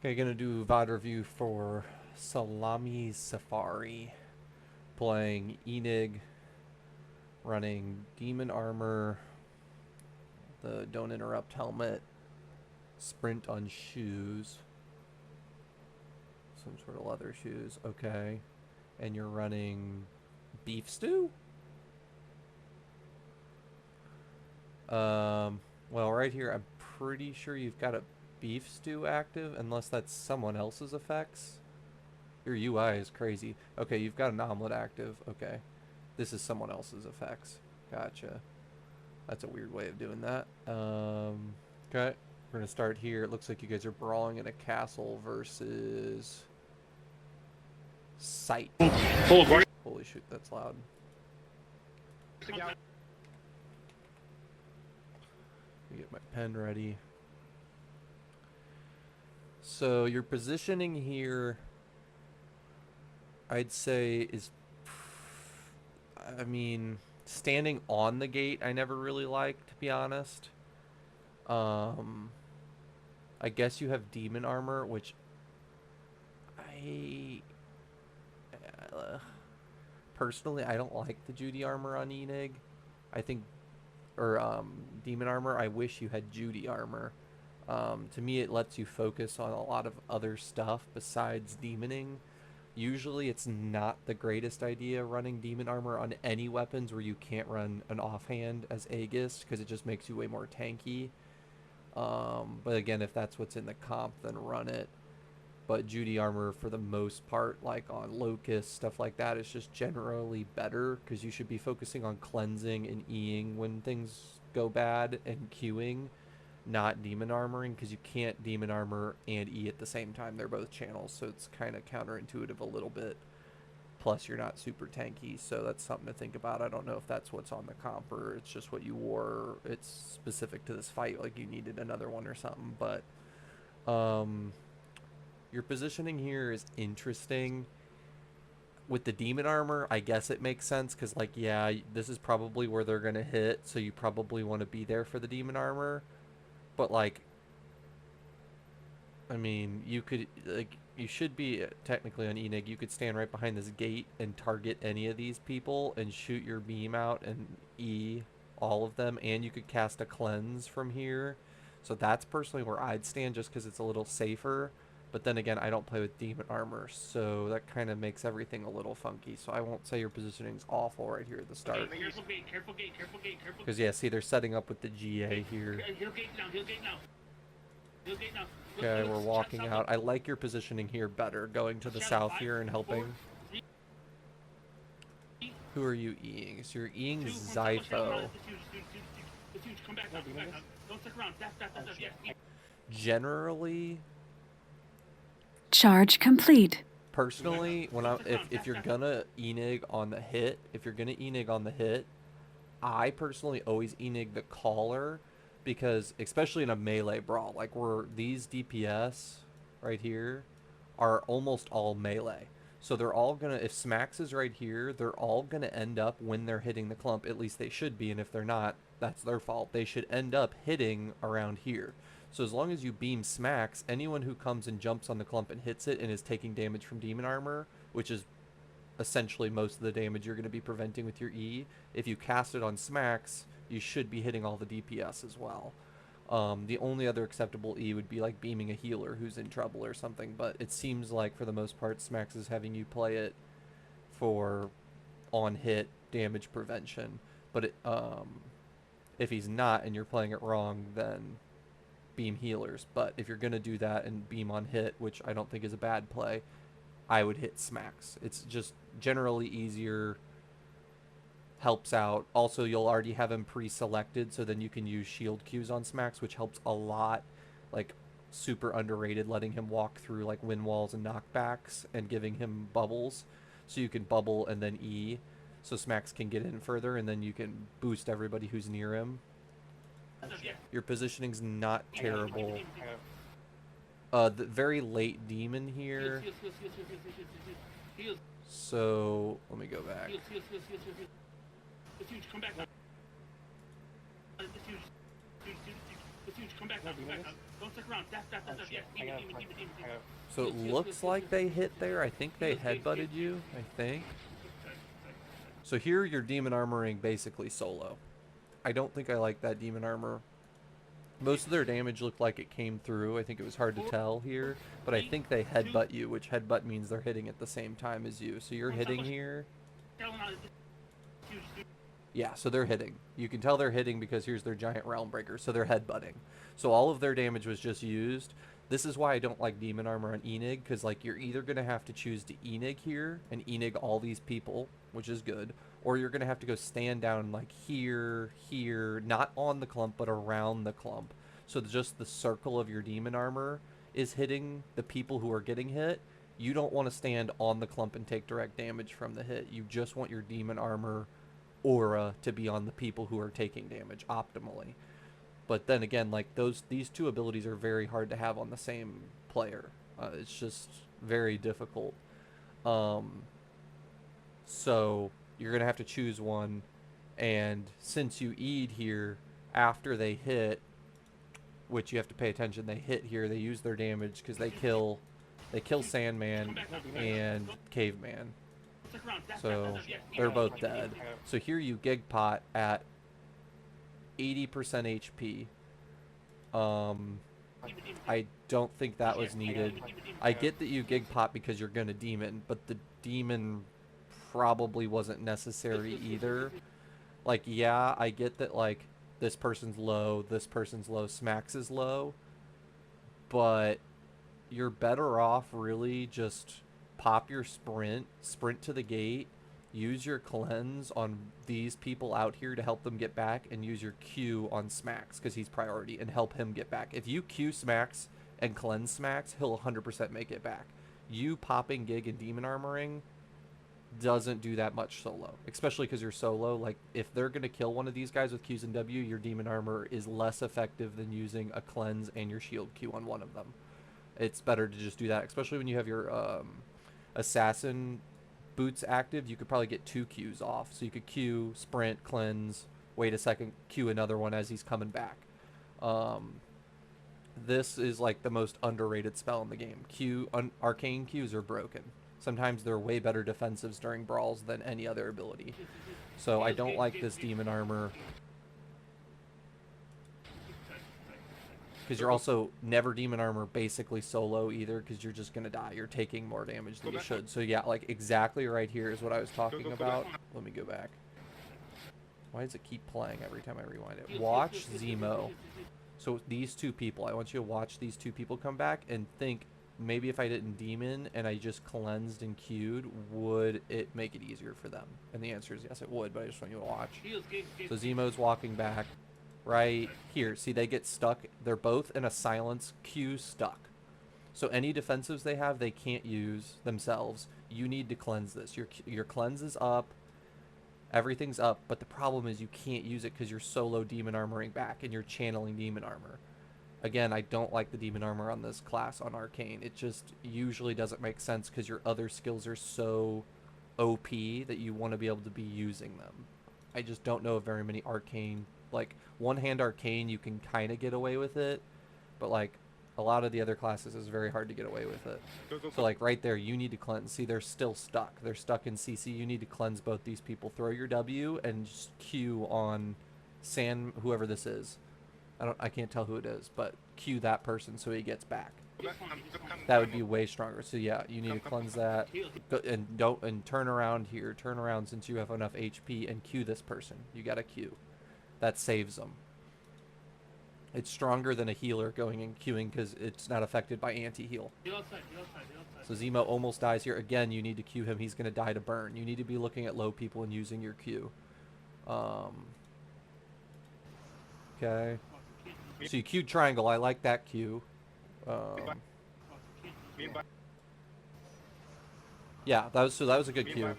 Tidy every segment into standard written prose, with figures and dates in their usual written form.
Okay, gonna do VOD review for Salami Safari. Playing Enig, running Demon Armor, the Don't Interrupt helmet, Sprint on shoes, some sort of leather shoes, okay. And you're running Beef Stew? Well, right here, I'm pretty sure you've got a Beef Stew active, unless that's someone else's effects. Your UI is crazy. Okay, you've got an omelet active. Okay. This is someone else's effects. Gotcha. That's a weird way of doing that. Okay. We're going to start here. It looks like you guys are brawling in a castle versus Sight. Holy shoot, that's loud. Let me get my pen ready. So your positioning here, I'd say, is, I mean, standing on the gate I never really liked, to be honest. I guess you have demon armor, which I personally I don't like the Judy armor on Enig. I think, or demon armor. I wish you had Judy armor. To me, it lets you focus on a lot of other stuff besides demoning. Usually it's not the greatest idea running demon armor on any weapons where you can't run an offhand as Aegis, because it just makes you way more tanky. But again, if that's what's in the comp, then run it. But Judy armor, for the most part, like on Locust, stuff like that, is just generally better, because you should be focusing on cleansing and Eing when things go bad, and queuing, not demon armoring, because you can't demon armor and E at the same time. They're both channels, so it's kind of counterintuitive a little bit. Plus, you're not super tanky, so that's something to think about. I don't know if that's what's on the comp or it's just what you wore. It's specific to this fight, like you needed another one or something. But your positioning here is interesting. With the demon armor, I guess it makes sense, because, like, yeah, this is probably where they're going to hit, so you probably want to be there for the demon armor. But, like, I mean, you could, like, you should be technically on Enig. You could stand right behind this gate and target any of these people and shoot your beam out and E all of them, and you could cast a cleanse from here. So that's personally where I'd stand, just because it's a little safer. But then again, I don't play with demon armor, so that kind of makes everything a little funky. So I won't say your positioning's awful right here at the start. Careful gate, careful gate, careful gate, careful. Because yeah, see, they're setting up with the GA here. He'll gate now, he'll gate now. He'll gate now. Okay, we're walking out. I like your positioning here better, going to the south here and helping. Who are you Eing? So you're Eing Zypho. Generally, charge complete. Personally, when if you're gonna Enig on the hit, I personally always Enig the caller, because especially in a melee brawl, like where these DPS right here are almost all melee. So they're all gonna, if Smax is right here, they're all gonna end up, when they're hitting the clump, at least they should be, and if they're not, that's their fault. They should end up hitting around here. So as long as you beam Smax, anyone who comes and jumps on the clump and hits it and is taking damage from demon armor, which is essentially most of the damage you're going to be preventing with your E, if you cast it on Smax, you should be hitting all the DPS as well. The only other acceptable E would be like beaming a healer who's in trouble or something, but it seems like for the most part Smax is having you play it for on-hit damage prevention. But it, if he's not and you're playing it wrong, then beam healers. But if you're going to do that and beam on hit, which I don't think is a bad play, I would hit Smax. It's just generally easier, helps out. Also, you'll already have him pre-selected, so then you can use shield Qs on Smax, which helps a lot. Like, super underrated, letting him walk through like wind walls and knockbacks and giving him bubbles, so you can bubble and then E, so Smax can get in further, and then you can boost everybody who's near him. Your positioning's not terrible. The very late demon here. So let me go back. Don't stick around. Dash, dash, dash, dash. Yeah, demon, demon, demon, demon, demon. So it looks like they hit there. I think they headbutted you. I think. So here you're demon armoring basically solo. I don't think I like that demon armor. Most of their damage looked like it came through. I think it was hard to tell here. But I think they headbutt you, which headbutt means they're hitting at the same time as you. So you're hitting here. Yeah, so they're hitting. You can tell they're hitting because here's their giant realm breaker. So they're headbutting. So all of their damage was just used. This is why I don't like demon armor on Enig, because like you're either going to have to choose to Enig here and Enig all these people, which is good, or you're going to have to go stand down like here, here, not on the clump, but around the clump. So just the circle of your demon armor is hitting the people who are getting hit. You don't want to stand on the clump and take direct damage from the hit. You just want your demon armor aura to be on the people who are taking damage optimally. But then again, like these two abilities are very hard to have on the same player. It's just very difficult. So you're gonna have to choose one, and since you E'd here after they hit, which you have to pay attention, they hit here, they use their damage because they kill Sandman and Caveman. So they're both dead. So here you gig pot at 80% HP. I don't think that was needed. I get that you gig pot because you're gonna demon, but the demon probably wasn't necessary either. Like, yeah, I get that, like, this person's low, Smax is low, but you're better off really just pop your sprint to the gate, use your cleanse on these people out here to help them get back, and use your Q on Smax because he's priority and help him get back. If you Q Smax and cleanse Smax, he'll 100% make it back. You popping gig and demon armoring doesn't do that much solo, especially because you're solo. Like, if they're going to kill one of these guys with Qs and W, your demon armor is less effective than using a cleanse and your shield Q on one of them. It's better to just do that, especially when you have your assassin boots active. You could probably get 2 Qs off. So you could Q, sprint, cleanse, wait a second, Q another one as he's coming back. This is like the most underrated spell in the game. Arcane Qs are broken. Sometimes they're way better defensives during brawls than any other ability. So I don't like this demon armor, because you're also never demon armor basically solo either, because you're just gonna die. You're taking more damage than you should. So yeah, like exactly right here is what I was talking about. Let me go back. Why does it keep playing every time I rewind it? Watch Zemo. So these two people, I want you to watch these two people come back and think, maybe if I didn't demon and I just cleansed and queued, would it make it easier for them? And the answer is yes, it would, but I just want you to watch. So Zemo's walking back right here. See, they get stuck. They're both in a silence queue stuck. So any defensives they have, they can't use themselves. You need to cleanse this. Your cleanse is up. Everything's up, but the problem is you can't use it because you're solo demon armoring back and you're channeling demon armor. Again, I don't like the demon armor on this class on Arcane. It just usually doesn't make sense because your other skills are so OP that you want to be able to be using them. I just don't know of very many Arcane, like one-hand Arcane, you can kind of get away with it, but like a lot of the other classes is very hard to get away with it. So like right there, you need to cleanse. See, they're still stuck. They're stuck in CC. You need to cleanse both these people. Throw your W and just Q on whoever this is. I can't tell who it is, but Q that person so he gets back. That would be way stronger. So yeah, you need to cleanse that. And turn around here. Turn around since you have enough HP and Q this person. You got to Q. That saves them. It's stronger than a healer going and queuing because it's not affected by anti-heal. So Zemo almost dies here. Again, you need to queue him. He's going to die to burn. You need to be looking at low people and using your Q. Okay. So you queued triangle. I like that Q. Yeah, that was a good Q.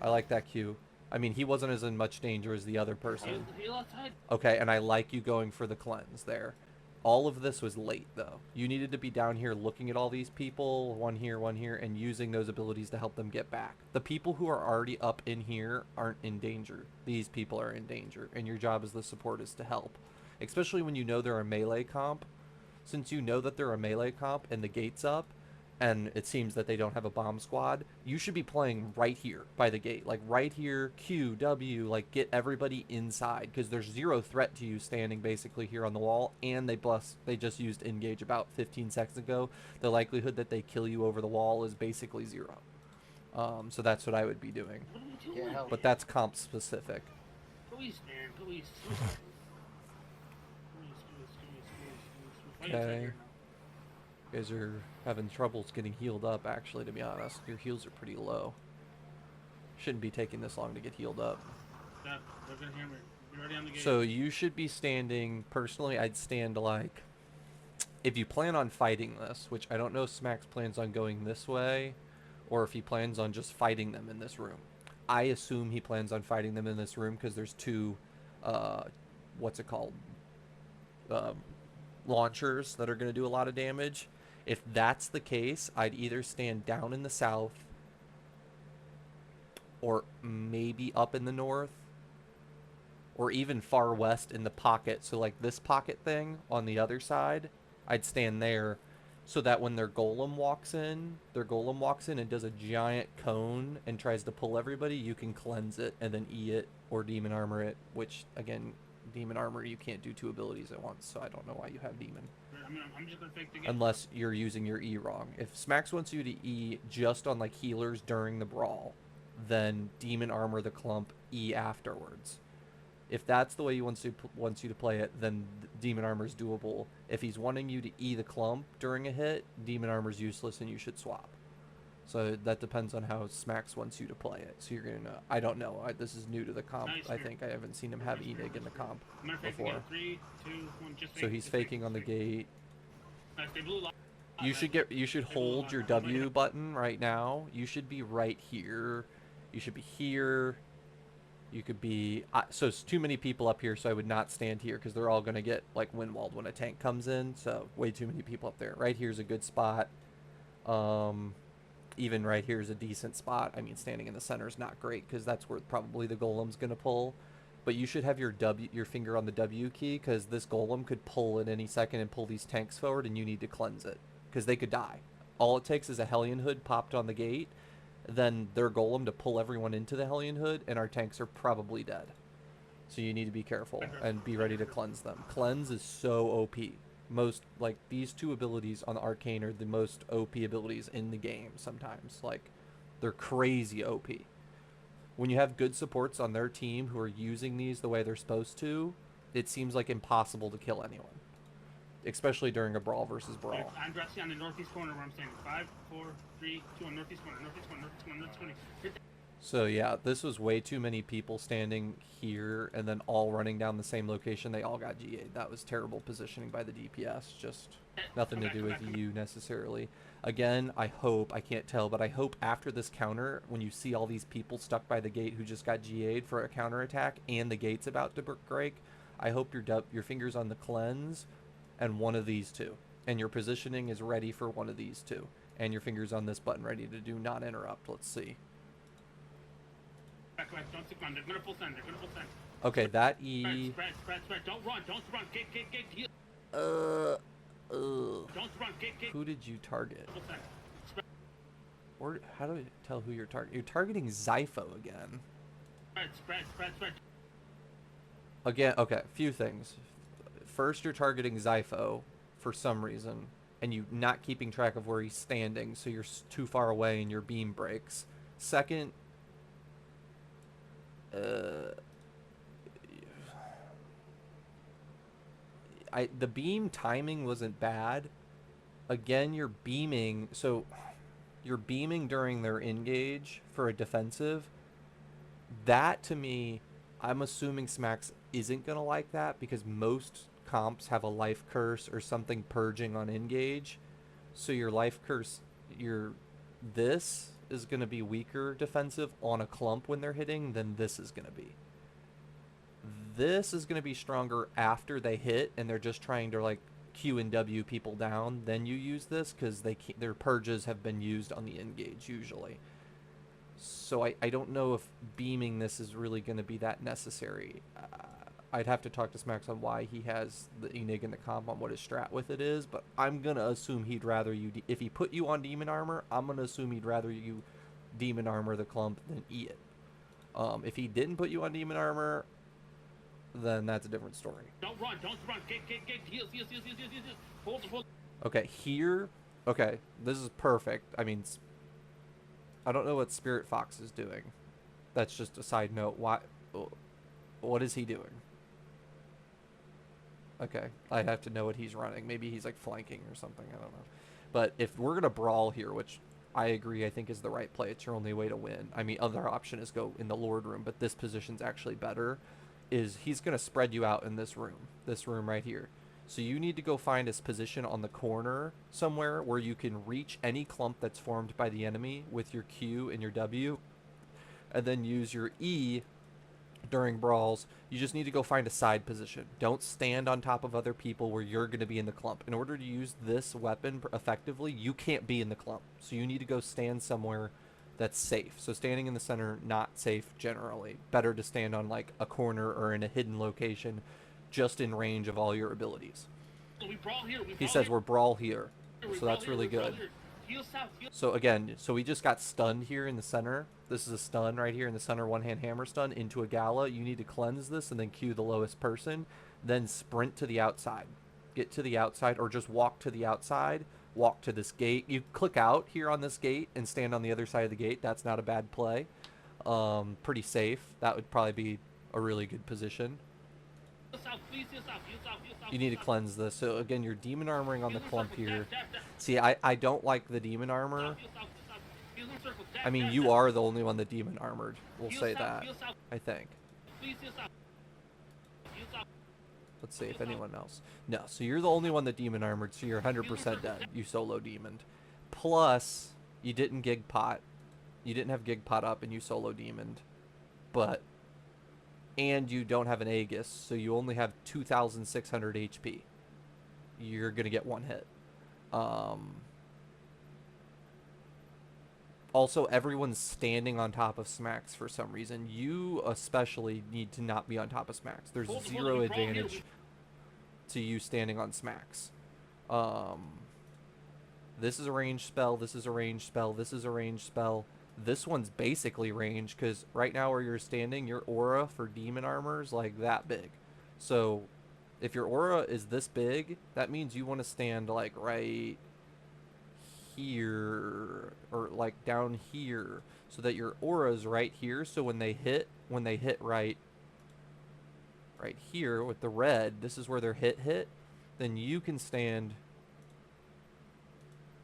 I like that Q. I mean, he wasn't as in much danger as the other person. Okay, and I like you going for the cleanse there. All of this was late, though. You needed to be down here looking at all these people, one here, and using those abilities to help them get back. The people who are already up in here aren't in danger. These people are in danger, and your job as the support is to help. Especially when you know they're a melee comp. since you know that they're a melee comp and the gate's up, and it seems that they don't have a bomb squad, you should be playing right here by the gate. Like right here, Q, W, like get everybody inside, because there's zero threat to you standing basically here on the wall, and they just used engage about 15 seconds ago. The likelihood that they kill you over the wall is basically zero. So that's what I would be doing. What are we doing? Yeah, But that's comp specific. Go east, man. Go east. Go east. Okay. You guys are having troubles getting healed up, actually, to be honest. Your heals are pretty low. Shouldn't be taking this long to get healed up. Stop. They're gonna hammer. You're already on the gate. So you should be standing, personally, I'd stand like, if you plan on fighting this, which I don't know if Smacks plans on going this way, or if he plans on just fighting them in this room. I assume he plans on fighting them in this room because there's two, what's it called? Launchers that are going to do a lot of damage. If that's the case, I'd either stand down in the south or maybe up in the north or even far west in the pocket. So like this pocket thing on the other side, I'd stand there so that when their golem walks in and does a giant cone and tries to pull everybody, you can cleanse it and then E it or demon armor it, which again, demon armor, you can't do two abilities at once, so I don't know why you have demon. I'm just gonna fake the gate. Unless you're using your E wrong. If Smacks wants you to E just on like healers during the brawl, then demon armor the clump, E afterwards. If that's the way he wants you to play it, then demon armor is doable. If he's wanting you to E the clump during a hit, demon armor is useless and you should swap. So that depends on how Smacks wants you to play it. So you're gonna, I don't know. This is new to the comp. Nice, I think I haven't seen him have Enig in the comp I'm gonna fake the before. gate. 3, 2, 1. Just fake. So he's just fake, faking on the just fake. gate. Nice, they blew lock. You should hold your W button right now. You should be right here. You should be here. You could be, so it's too many people up here, so I would not stand here because they're all going to get like windwalled when a tank comes in. So way too many people up there. Right here is a good spot. Even right here is a decent spot. I mean, standing in the center is not great because that's where probably the golem's going to pull. But you should have your finger on the W key because this golem could pull at any second and pull these tanks forward, and you need to cleanse it because they could die. All it takes is a Hellion Hood popped on the gate, then their golem to pull everyone into the Hellion Hood, and our tanks are probably dead. So you need to be careful and be ready to cleanse them. Cleanse is so OP. Most, like, these two abilities on the Arcane are the most OP abilities in the game sometimes. Like, they're crazy OP. When you have good supports on their team who are using these the way they're supposed to, it seems like impossible to kill anyone. Especially during a brawl versus brawl. I'm dressing on the northeast corner where I'm standing. 5, 4, 3, 2, on northeast corner, northeast corner, northeast corner, northeast corner. Hit So yeah, this was way too many people standing here and then all running down the same location. They all got GA'd. That was terrible positioning by the DPS. Just nothing to do with you necessarily. Again, I can't tell, but I hope after this counter, when you see all these people stuck by the gate who just got GA'd for a counter attack and the gate's about to break, I hope your finger's on the cleanse and one of these two. And your positioning is ready for one of these two. And your finger's on this button ready to do not interrupt. Let's see. back, don't stick on. They're gonna full send. Okay, that E. Spread. Don't run. Gate. Heal. Don't run. Gate. Who did you target? Full send. Spread. Or how do I tell who you're targeting? You're targeting Zypho again. Spread. Again, okay, a few things. First, you're targeting Zypho for some reason, and you not keeping track of where he's standing, so you're too far away and your beam breaks. Second, the beam timing wasn't bad. Again, you're beaming, so you're beaming during their engage for a defensive. That, to me, I'm assuming Smacks isn't going to like that because most comps have a life curse or something purging on engage. So your life curse, this is going to be weaker defensive on a clump when they're hitting than this is going to be. This is going to be stronger after they hit and they're just trying to like Q and W people down. Then you use this because their purges have been used on the engage usually. So I don't know if beaming this is really going to be that necessary. I'd have to talk to Smacks on why he has the Enig in the comp on what his strat with it is, but I'm gonna assume he'd rather you. If he put you on demon armor, I'm gonna assume he'd rather you demon armor the clump than eat it. If he didn't put you on demon armor, then that's a different story. Don't run. Get. Heals. Hold. Okay, here. Okay, this is perfect. I mean, I don't know what Spirit Fox is doing. That's just a side note. What is he doing? Okay, I have to know what he's running. Maybe he's like flanking or something. I don't know. But if we're gonna brawl here, which I agree, I think is the right play. It's your only way to win. I mean, other option is go in the Lord room, but this position's actually better. Is he's gonna spread you out in this room right here. So you need to go find his position on the corner somewhere where you can reach any clump that's formed by the enemy with your Q and your W, and then use your E during brawls. You just need to go find a side position. Don't stand on top of other people where you're going to be in the clump. In order to use this weapon effectively, you can't be in the clump. So you need to go stand somewhere that's safe. So standing in the center, not safe generally. Better to stand on like a corner or in a hidden location, just in range of all your abilities. So we brawl here. He says we're brawl here. So that's really good. So again, so we just got stunned here in the center. This is a stun right here in the center, one-hand hammer stun into a gala. You need to cleanse this and then Q the lowest person. Then sprint to the outside. Get to the outside or just walk to the outside. Walk to this gate. You click out here on this gate and stand on the other side of the gate. That's not a bad play. Pretty safe. That would probably be a really good position. You need to cleanse this. So again, you're demon armoring on the clump here. See, I don't like the demon armor. I mean, you are the only one that demon armored. We'll say that, I think. Let's see if anyone else. No, so you're the only one that demon armored, so you're 100% dead. You solo demoned. Plus, you didn't gig pot. You didn't have gig pot up and you solo demoned. And you don't have an Aegis, so you only have 2,600 HP. You're going to get one hit. Also, everyone's standing on top of Smacks for some reason. You especially need to not be on top of Smacks. There's zero advantage to you standing on Smacks. This is a ranged spell. This is a ranged spell. This is a ranged spell. This one's basically ranged because right now where you're standing, your aura for demon armor is like that big. So if your aura is this big, that means you want to stand like right here or like down here so that your aura is right here. So when they hit right here with the red, this is where their hit, then you can stand.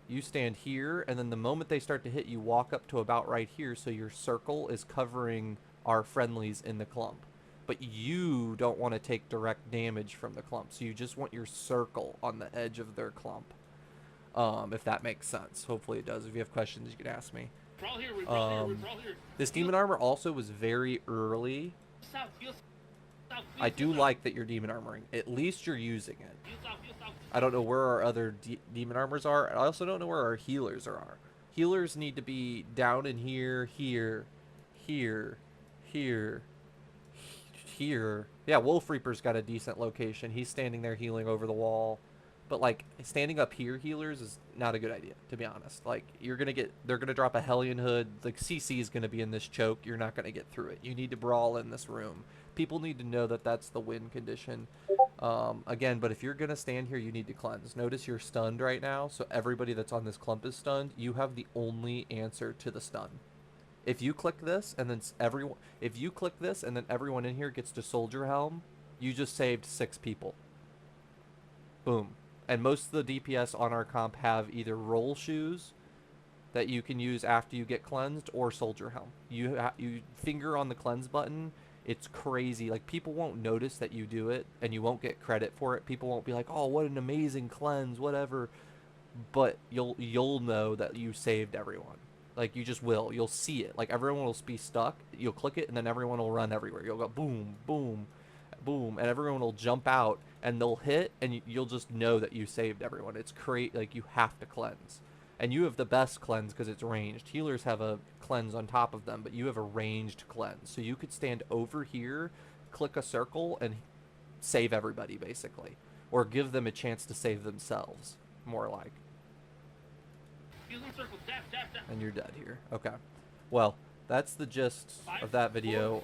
You stand here, and then the moment they start to hit, you walk up to about right here, so your circle is covering our friendlies in the clump. But you don't want to take direct damage from the clump, so you just want your circle on the edge of their clump. If that makes sense. Hopefully it does. If you have questions, you can ask me. This demon armor also was very early. I do like that you're demon armoring. At least you're using it. I don't know where our other demon armors are. I also don't know where our healers are. Healers need to be down in here. Yeah, Wolf Reaper's got a decent location. He's standing there healing over the wall. But like standing up here healers is not a good idea, to be honest. Like they're gonna drop a Hellion Hood. Like CC is gonna be in this choke. You're not gonna get through it. You need to brawl in this room. People need to know that that's the win condition. Again, but if you're gonna stand here, you need to cleanse. Notice you're stunned right now, so everybody that's on this clump is stunned. You have the only answer to the stun. If you click this and then everyone in here gets to Soldier Helm, you just saved 6 people. Boom. And most of the DPS on our comp have either roll shoes that you can use after you get cleansed or Soldier Helm. You finger on the cleanse button. It's crazy. Like, people won't notice that you do it, and you won't get credit for it. People won't be like, oh, what an amazing cleanse, whatever. But you'll know that you saved everyone. Like, you just will. You'll see it. Like, everyone will be stuck. You'll click it, and then everyone will run everywhere. You'll go boom, boom, boom, and everyone will jump out, and they'll hit, and you'll just know that you saved everyone. It's like, you have to cleanse. And you have the best cleanse because it's ranged. Healers have a cleanse on top of them, but you have a ranged cleanse. So you could stand over here, click a circle, and save everybody basically, or give them a chance to save themselves, more like. Use one circle. Dap, dap, dap. And you're dead here. Okay. Well, that's the gist 5, of that 4, video.